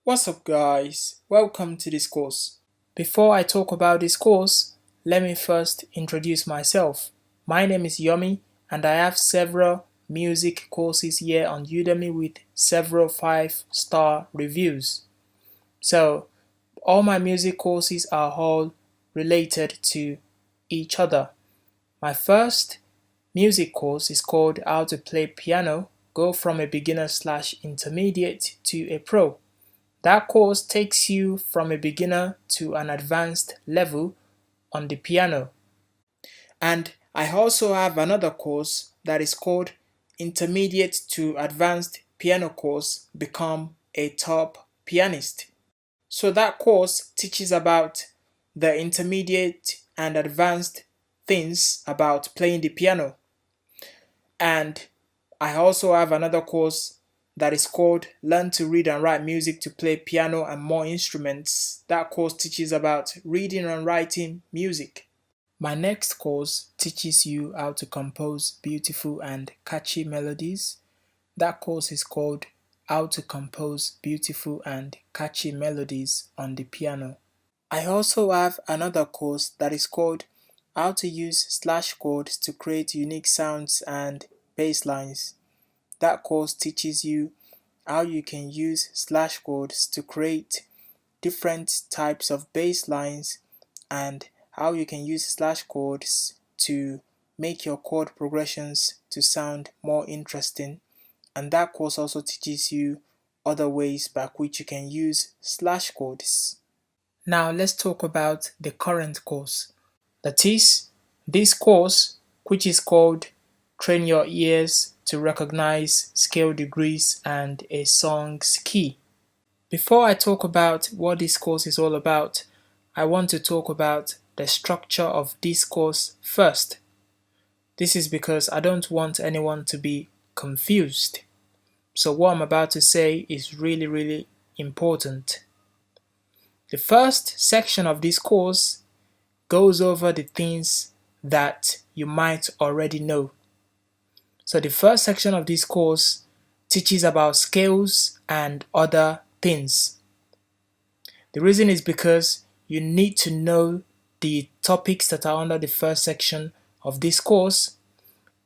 What's up guys, welcome to this course. Before I talk about this course, let me first introduce myself. My name is Yomi and I have several music courses here on Udemy with several 5-star reviews. So all my music courses are all related to each other. My first music course is called How to Play Piano, Go from a Beginner/Intermediate to a Pro. That course takes you from a beginner to an advanced level on the piano. And I also have another course that is called Intermediate to Advanced Piano Course, Become a Top Pianist. So that course teaches about the intermediate and advanced things about playing the piano. And I also have another course that is called Learn to Read and Write Music to Play Piano and More Instruments. That course teaches about reading and writing music. My next course teaches you how to compose beautiful and catchy melodies. That course is called How to Compose Beautiful and Catchy Melodies on the Piano. I also have another course that is called How to Use Slash Chords to Create Unique Sounds and Bass Lines. That course teaches you how you can use slash chords to create different types of bass lines and how you can use slash chords to make your chord progressions to sound more interesting. And that course also teaches you other ways by which you can use slash chords. Now let's talk about the current course. That is, this course, which is called Train Your Ears to Recognize Scale Degrees and a Song's Key. Before I talk about what this course is all about, I want to talk about the structure of this course first. This is because I don't want anyone to be confused. So what I'm about to say is really important. The first section of this course goes over the things that you might already know. So the first section of this course teaches about scales and other things. The reason is because you need to know the topics that are under the first section of this course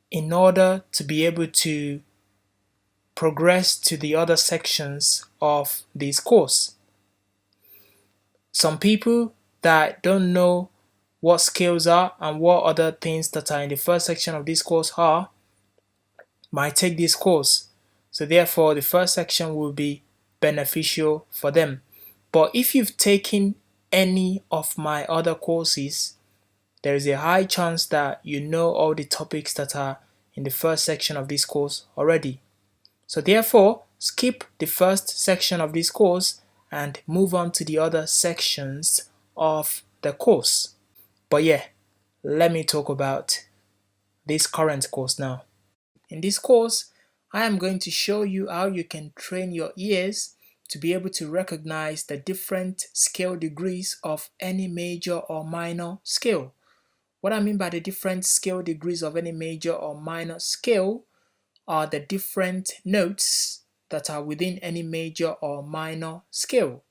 in order to be able to progress to the other sections of this course. Some people that don't know what scales are and what other things that are in the first section of this course are might take this course. So therefore the first section will be beneficial for them. But if you've taken any of my other courses, there is a high chance that you know all the topics that are in the first section of this course already. So therefore, skip the first section of this course and move on to the other sections of the course. But yeah, let me talk about this current course now. In this course, I am going to show you how you can train your ears to be able to recognize the different scale degrees of any major or minor scale. What I mean by the different scale degrees of any major or minor scale are the different notes that are within any major or minor scale.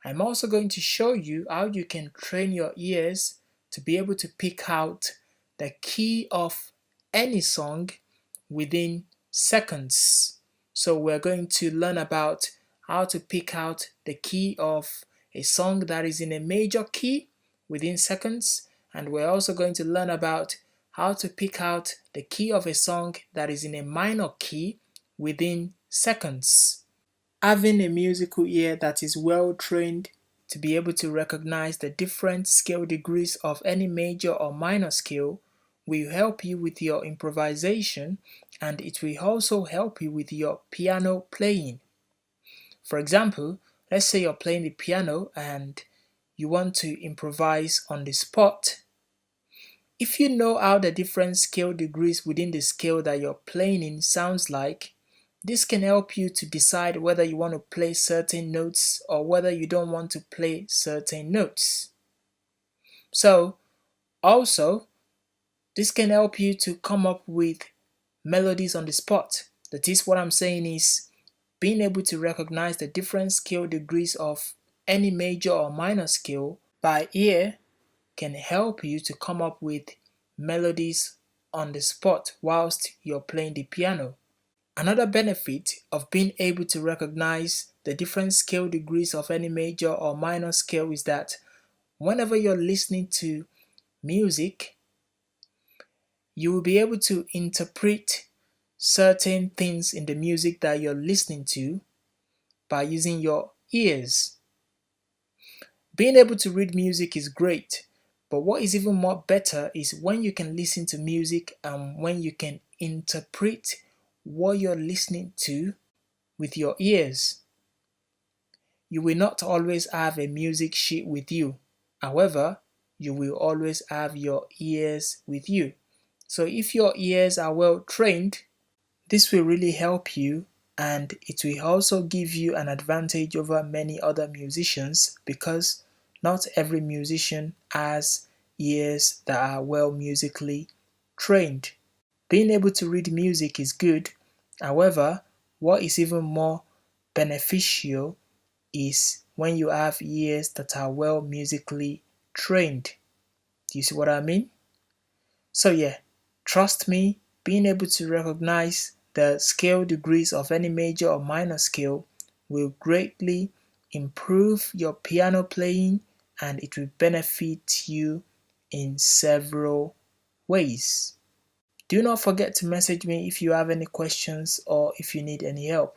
I'm also going to show you how you can train your ears to be able to pick out the key of any song within seconds. So we're going to learn about how to pick out the key of a song that is in a major key within seconds, and we're also going to learn about how to pick out the key of a song that is in a minor key within seconds. Having a musical ear that is well trained to be able to recognize the different scale degrees of any major or minor scale will help you with your improvisation, and it will also help you with your piano playing. For example, let's say you're playing the piano and you want to improvise on the spot. If you know how the different scale degrees within the scale that you're playing in sounds like, this can help you to decide whether you want to play certain notes or whether you don't want to play certain notes. So, also, this can help you to come up with melodies on the spot. That is, what I'm saying is, Being able to recognize the different scale degrees of any major or minor scale by ear can help you to come up with melodies on the spot whilst you're playing the piano. Another benefit of being able to recognize the different scale degrees of any major or minor scale is that whenever you're listening to music, you will be able to interpret certain things in the music that you're listening to by using your ears. Being able to read music is great, but what is even more better is when you can listen to music and when you can interpret what you're listening to with your ears. You will not always have a music sheet with you. However, you will always have your ears with you. So if your ears are well trained, this will really help you, and it will also give you an advantage over many other musicians because not every musician has ears that are well musically trained. Being able to read music is good. However, what is even more beneficial is when you have ears that are well musically trained. Do you see what I mean? So yeah, trust me, being able to recognize the scale degrees of any major or minor scale will greatly improve your piano playing, and it will benefit you in several ways. Do not forget to message me if you have any questions or if you need any help.